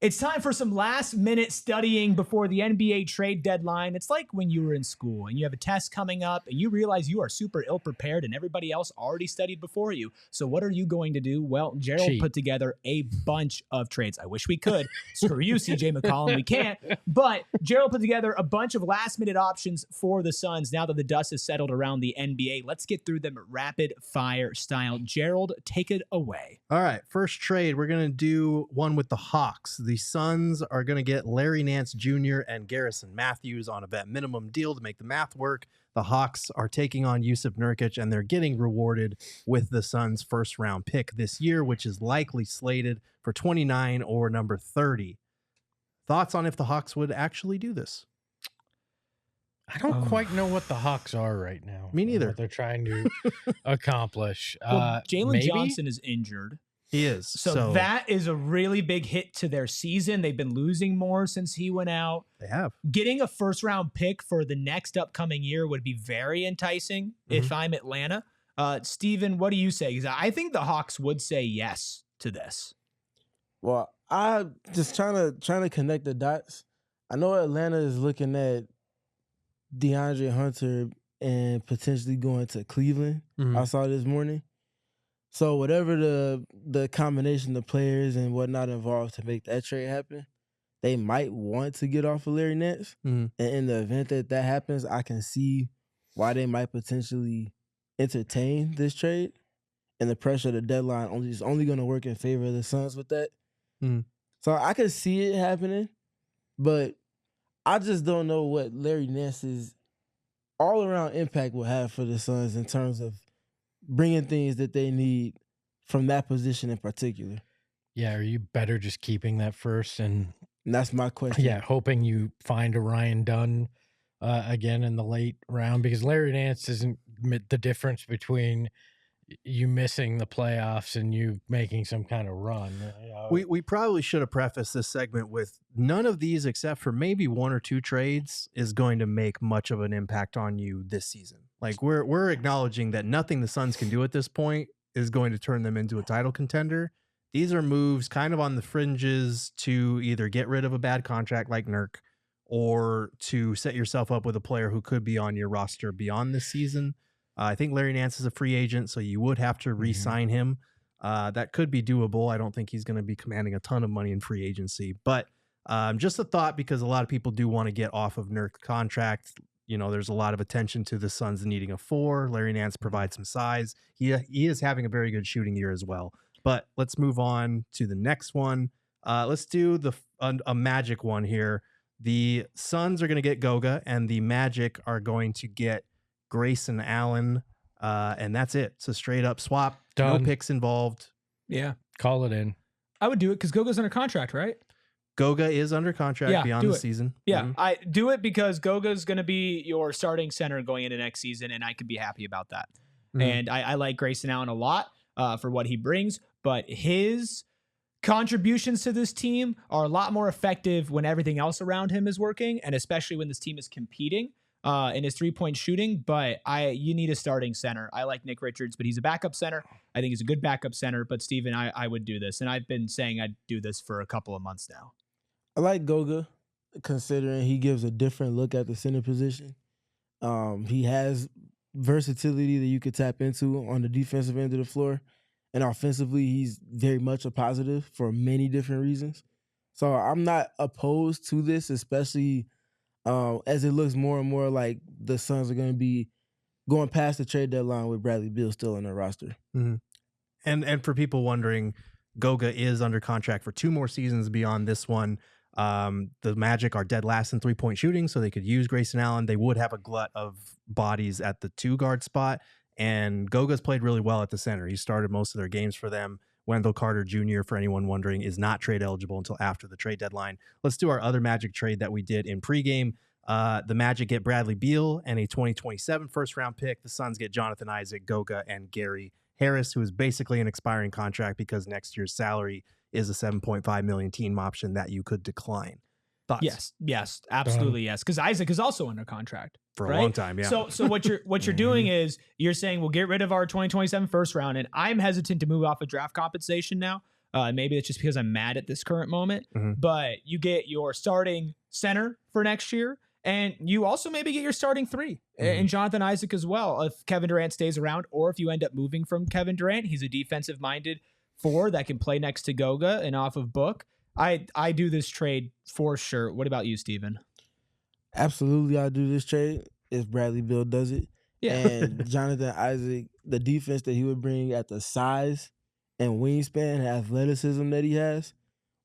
It's time for some last-minute studying before the NBA trade deadline. It's like when you were in school and you have a test coming up and you realize you are super ill-prepared and everybody else already studied before you. So what are you going to do? Well, Gerald put together a bunch of trades. I wish we could. Screw you, CJ McCollum. We can't. But Gerald put together a bunch of last-minute options for the Suns now that the dust has settled around the NBA. Let's get through them rapid-fire style. Gerald, take it away. All right, first trade, we're going to do one with the Hawks. The Suns are going to get Larry Nance Jr. and Garrison Matthews on a vet minimum deal to make the math work. The Hawks are taking on Jusuf Nurkic, and they're getting rewarded with the Suns' first-round pick this year, which is likely slated for 29 or number 30. Thoughts on if the Hawks would actually do this? I don't quite know what the Hawks are right now. Me neither. What they're trying to accomplish. Well, Jalen Johnson is injured. He is. So that is a really big hit to their season. They've been losing more since he went out. They have. Getting a first-round pick for the next upcoming year would be very enticing if I'm Atlanta. Steven, what do you say? Because I think the Hawks would say yes to this. Well, I just trying to connect the dots. I know Atlanta is looking at DeAndre Hunter and potentially going to Cleveland. I saw this morning. So whatever the combination of players and whatnot involved to make that trade happen, they might want to get off of Larry Nance. And in the event that happens, I can see why they might potentially entertain this trade. And the pressure of the deadline is only going to work in favor of the Suns with that. So I could see it happening, but I just don't know what Larry Nance's all-around impact will have for the Suns in terms of bringing things that they need from that position in particular. Yeah, are you better just keeping that first and that's my question. Yeah, hoping you find a Ryan Dunn again in the late round, because Larry Nance isn't the difference between you missing the playoffs and you making some kind of run. You know? We probably should have prefaced this segment with none of these, except for maybe one or two trades, is going to make much of an impact on you this season. Like we're acknowledging that nothing the Suns can do at this point is going to turn them into a title contender. These are moves kind of on the fringes to either get rid of a bad contract like Nurk or to set yourself up with a player who could be on your roster beyond this season. I think Larry Nance is a free agent, so you would have to re-sign him. That could be doable. I don't think he's going to be commanding a ton of money in free agency. But just a thought, because a lot of people do want to get off of Nurk's contract. You know, there's a lot of attention to the Suns needing a 4. Larry Nance provides some size. He is having a very good shooting year as well. But let's move on to the next one. Let's do a Magic one here. The Suns are going to get Goga, and the Magic are going to get Grayson Allen, and that's it. It's a straight up swap. Done. No picks involved. Yeah. Call it in. I would do it because Goga's under contract, right? Goga is under contract beyond the season. Yeah, I do it because Goga's going to be your starting center going into next season, and I could be happy about that. And I like Grayson Allen a lot for what he brings, but his contributions to this team are a lot more effective when everything else around him is working, and especially when this team is competing in his three-point shooting. But you need a starting center. I like Nick Richards, but he's a backup center. I think he's a good backup center. But Steven, I would do this, and I've been saying I'd do this for a couple of months now. I like Goga, considering he gives a different look at the center position. He has versatility that you could tap into on the defensive end of the floor. And offensively, he's very much a positive for many different reasons. So I'm not opposed to this, especially as it looks more and more like the Suns are going to be going past the trade deadline with Bradley Beal still on their roster. And for people wondering, Goga is under contract for 2 more seasons beyond this one. The Magic are dead last in three-point shooting, so they could use Grayson Allen. They would have a glut of bodies at the 2-guard spot, and Goga's played really well at the center. He started most of their games for them. Wendell Carter Jr., for anyone wondering, is not trade eligible until after the trade deadline. Let's do our other Magic trade that we did in pregame. The Magic get Bradley Beal and a 2027 first-round pick. The Suns get Jonathan Isaac, Goga, and Gary Harris, who is basically an expiring contract because next year's salary is a $7.5 million team option that you could decline. Thoughts? Yes, absolutely yes. Because Isaac is also under contract for a long time. Yeah. So what you're doing is you're saying we'll get rid of our 2027 first round, and I'm hesitant to move off of draft compensation now. Maybe it's just because I'm mad at this current moment, Mhm. but you get your starting center for next year. And you also maybe get your starting 3 and Jonathan Isaac as well. If Kevin Durant stays around, or if you end up moving from Kevin Durant, he's a defensive minded 4 that can play next to Goga and off of Book. I do this trade for sure. What about you, Steven? Absolutely, I'll do this trade if Bradley Beal does it. Yeah. And Jonathan Isaac, the defense that he would bring at the size and wingspan and athleticism that he has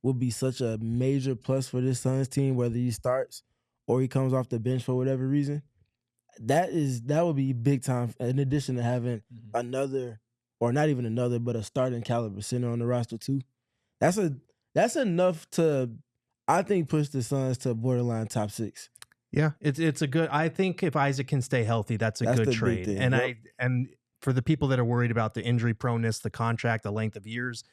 would be such a major plus for this Suns team, whether he starts or he comes off the bench for whatever reason. That would be big time, in addition to having another, or not even another, but a starting caliber center on the roster too. That's enough to, I think, push the Suns to borderline top 6. Yeah, it's a good. I think if Isaac can stay healthy, that's a good trade. And and for the people that are worried about the injury proneness, the contract, the length of years,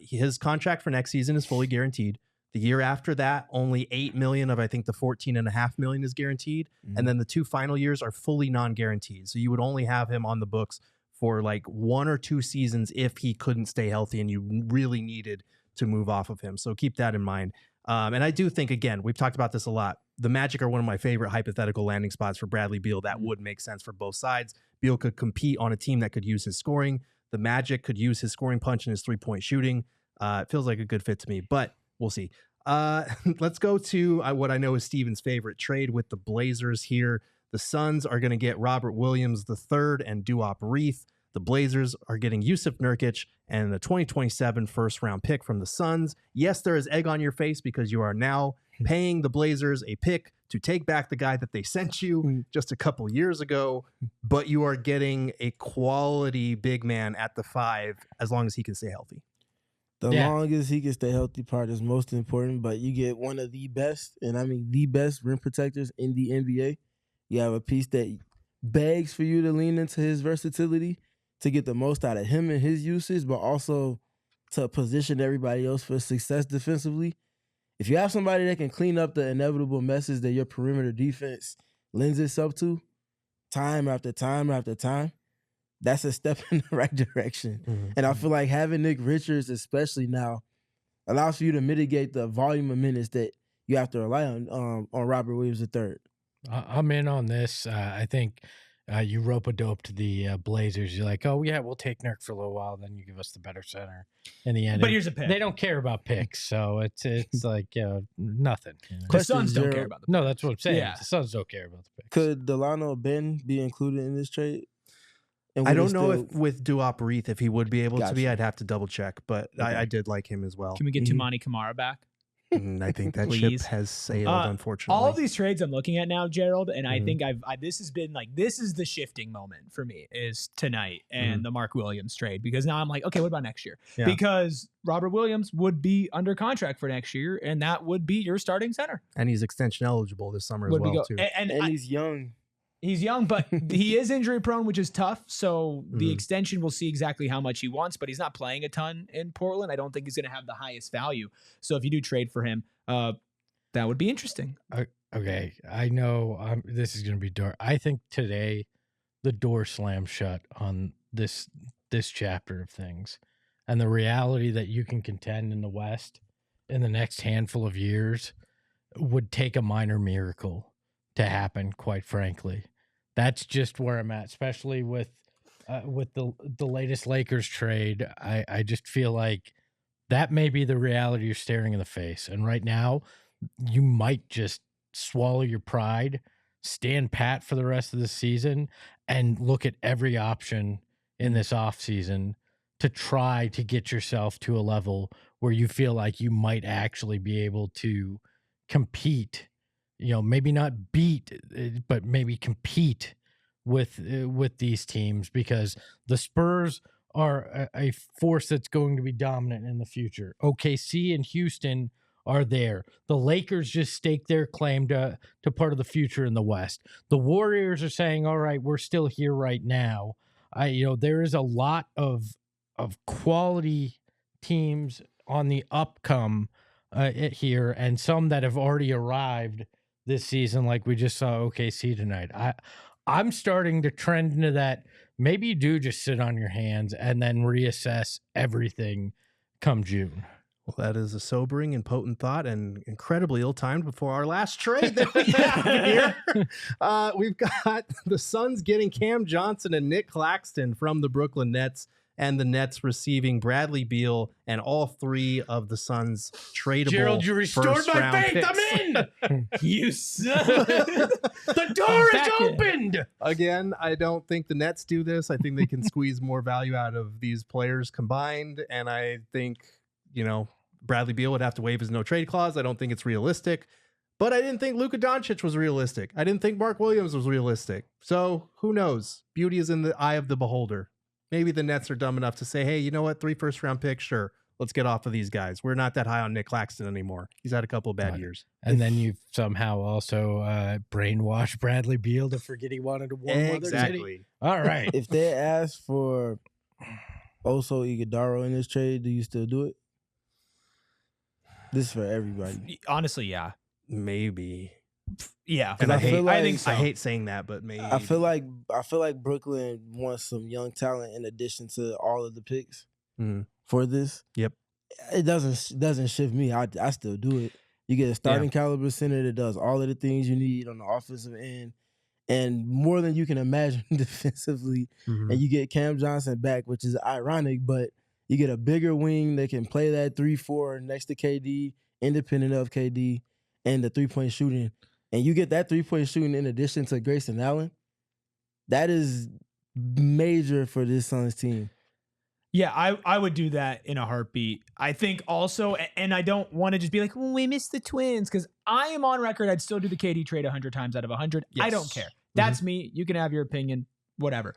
his contract for next season is fully guaranteed. The year after that, only $8 million of, I think, the $14.5 million is guaranteed. And then the 2 final years are fully non-guaranteed. So you would only have him on the books for like 1 or 2 seasons if he couldn't stay healthy and you really needed to move off of him. So keep that in mind. And I do think, again, we've talked about this a lot. The Magic are one of my favorite hypothetical landing spots for Bradley Beal. That would make sense for both sides. Beal could compete on a team that could use his scoring. The Magic could use his scoring punch and his 3-point shooting. It feels like a good fit to me, but we'll see. Let's go to what I know is Steven's favorite trade with the Blazers here. The Suns are going to get Robert Williams III and Duop Reith. The Blazers are getting Jusuf Nurkic and the 2027 first-round pick from the Suns. Yes, there is egg on your face because you are now paying the Blazers a pick to take back the guy that they sent you just a couple years ago, but you are getting a quality big man at the 5 as long as he can stay healthy. The longest he can stay healthy part is most important, but you get one of the best, and I mean the best rim protectors in the NBA. You have a piece that begs for you to lean into his versatility to get the most out of him and his uses, but also to position everybody else for success defensively. If you have somebody that can clean up the inevitable messes that your perimeter defense lends itself to time after time after time, that's a step in the right direction. And I feel like having Nick Richards, especially now, allows for you to mitigate the volume of minutes that you have to rely on Robert Williams III. I'm in on this. I think you rope-a-dope to the Blazers. You're like, oh, yeah, we'll take Nurk for a little while. Then you give us the better center in the end. But here's a pick. They don't care about picks, so it's like nothing. You know? The Suns don't care about the picks. No, that's what I'm saying. Yeah. The Suns don't care about the picks. Could Delano Ben be included in this trade? I don't know if with Duop Reith, if he would be able to be. I'd have to double check, but I did like him as well. Can we get Tumani Kamara back? I think that ship has sailed, unfortunately. All of these trades I'm looking at now, Gerald, and I think this has been like, this is the shifting moment for me is tonight and the Mark Williams trade, because now I'm like, okay, what about next year? Yeah. Because Robert Williams would be under contract for next year, and that would be your starting center. And he's extension eligible this summer as well, too. And he's young. He's young, but he is injury prone, which is tough. So the extension, we'll see exactly how much he wants, but he's not playing a ton in Portland. I don't think he's going to have the highest value. So if you do trade for him, that would be interesting. Okay. I know this is going to be dark. I think today the door slammed shut on this chapter of things, and the reality that you can contend in the West in the next handful of years would take a minor miracle to happen, quite frankly. That's just where I'm at, especially with the latest Lakers trade. I just feel like that may be the reality you're staring in the face. And right now, you might just swallow your pride, stand pat for the rest of the season, and look at every option in this offseason to try to get yourself to a level where you feel like you might actually be able to compete. You know, maybe not beat, but maybe compete with these teams, because the Spurs are a force that's going to be dominant in the future. OKC and Houston are there. The Lakers just stake their claim to part of the future in the West. The Warriors are saying, all right, we're still here right now. There is a lot of quality teams on the upcome here, and some that have already arrived this season, like we just saw OKC tonight. I'm starting to trend into that. Maybe you do just sit on your hands and then reassess everything come June. Well, that is a sobering and potent thought and incredibly ill-timed before our last trade that we have here. We've got the Suns getting Cam Johnson and Nick Claxton from the Brooklyn Nets, and the Nets receiving Bradley Beal and all 3 of the Suns tradable. Gerald, you restored my faith. picks. I'm in. You son. The door is opened. Again, I don't think the Nets do this. I think they can squeeze more value out of these players combined, and I think, Bradley Beal would have to waive his no-trade clause. I don't think it's realistic. But I didn't think Luka Doncic was realistic. I didn't think Mark Williams was realistic. So who knows? Beauty is in the eye of the beholder. Maybe the Nets are dumb enough to say, hey, you know what? 3 first-round picks, sure. Let's get off of these guys. We're not that high on Nick Claxton anymore. He's had a couple of bad years. And then you've somehow also brainwashed Bradley Beal to forget he wanted to warm weather city. Exactly. All right. If they ask for Oso Iguodala in this trade, do you still do it? This is for everybody. Honestly, yeah. Maybe. Yeah. And I think so. I hate saying that, but maybe. I feel like Brooklyn wants some young talent in addition to all of the picks for this. Yep. It doesn't shift me. I still do it. You get a starting caliber center that does all of the things you need on the offensive end and more than you can imagine defensively. And you get Cam Johnson back, which is ironic, but you get a bigger wing that can play that 3-4 next to KD, independent of KD, and the 3-point shooting. And you get that 3-point shooting in addition to Grayson Allen. That is major for this Suns team. Yeah, I would do that in a heartbeat. I think also, and I don't want to just be like, well, we missed the Twins, because I am on record, I'd still do the KD trade 100 times out of 100. Yes. I don't care. That's me. You can have your opinion, whatever.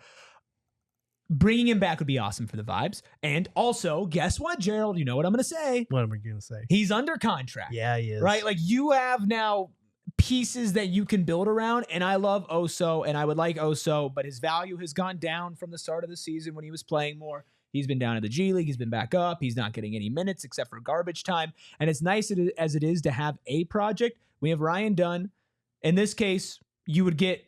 Bringing him back would be awesome for the vibes. And also, guess what, Gerald? You know what I'm going to say. What am I going to say? He's under contract. Yeah, he is. Right? Like, you have now pieces that you can build around, and I love Oso, and I would like Oso, but his value has gone down from the start of the season when he was playing more. He's been down in the G League. He's been back up. He's not getting any minutes except for garbage time. And it's nice as it is to have a project. We have Ryan Dunn. In this case, you would get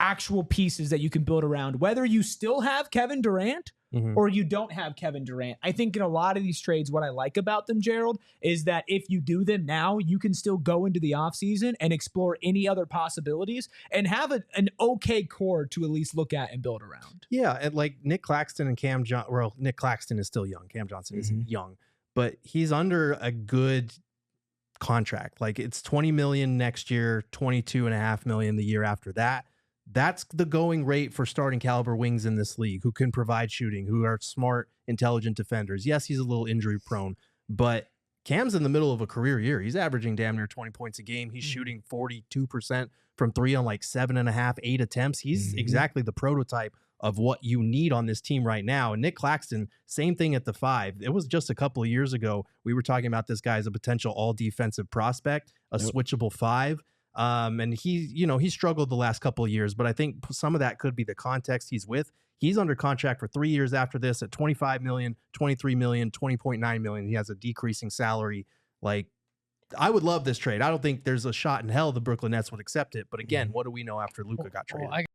actual pieces that you can build around, whether you still have Kevin Durant or you don't have Kevin Durant. I think in a lot of these trades, what I like about them, Gerald, is that if you do them now, you can still go into the offseason and explore any other possibilities and have an okay core to at least look at and build around. Yeah, and like Nick Claxton and Cam Johnson. Well, Nick Claxton is still young. Cam Johnson isn't young, but he's under a good contract. Like, it's $20 million next year, $22.5 million the year after that. That's the going rate for starting caliber wings in this league, who can provide shooting, who are smart, intelligent defenders. Yes, he's a little injury prone, but Cam's in the middle of a career year. He's averaging damn near 20 points a game. He's shooting 42% from 3 on like 7.5, 8 attempts. He's exactly the prototype of what you need on this team right now. And Nick Claxton, same thing at the 5. It was just a couple of years ago, we were talking about this guy as a potential all defensive prospect, a switchable 5. And he struggled the last couple of years, but I think some of that could be the context he's with. He's under contract for 3 years after this at $25 million, $23 million, $20.9 million. He has a decreasing salary. Like, I would love this trade. I don't think there's a shot in hell the Brooklyn Nets would accept it. But again, what do we know after Luka got traded?